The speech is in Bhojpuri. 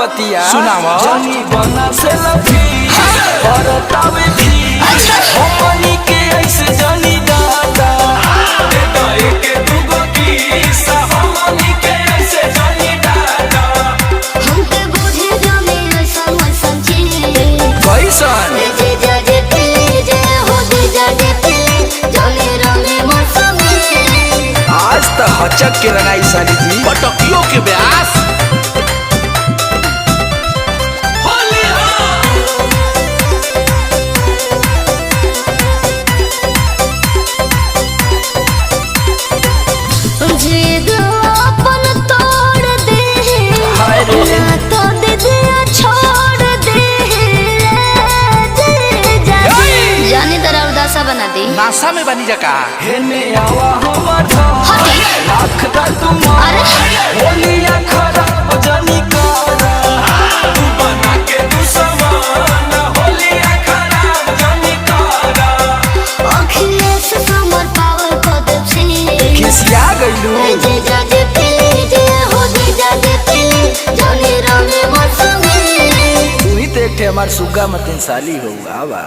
बतिया सुनावा। जानी बना से लफी और तावे भी हमनी के ऐसे जानी दादा दे तो एक दुगो की सा हमनी के ऐसे जानी दादा हमके बुझे जाने समझ कैसन जे जाजे पिले जे हो जे जाजे पिले जाने रंगे मौसमी आज तो हचक के रंगाई साली जी पटकियों के ब्यास बना दी नासा में बनी जका हेने आवा हमर लाख दा तुम होलिया खराब जानी कारा तू बना के दुश्मन होलिया खराब जानी कारा अखिलेश समर पावर कदम से खिसिया गइलू जे जाजे पिले जे हो जे जाजे पिले जाने रंगे मौसमी तू ही देख के हमार सुग्गा मतन साली हो आवा।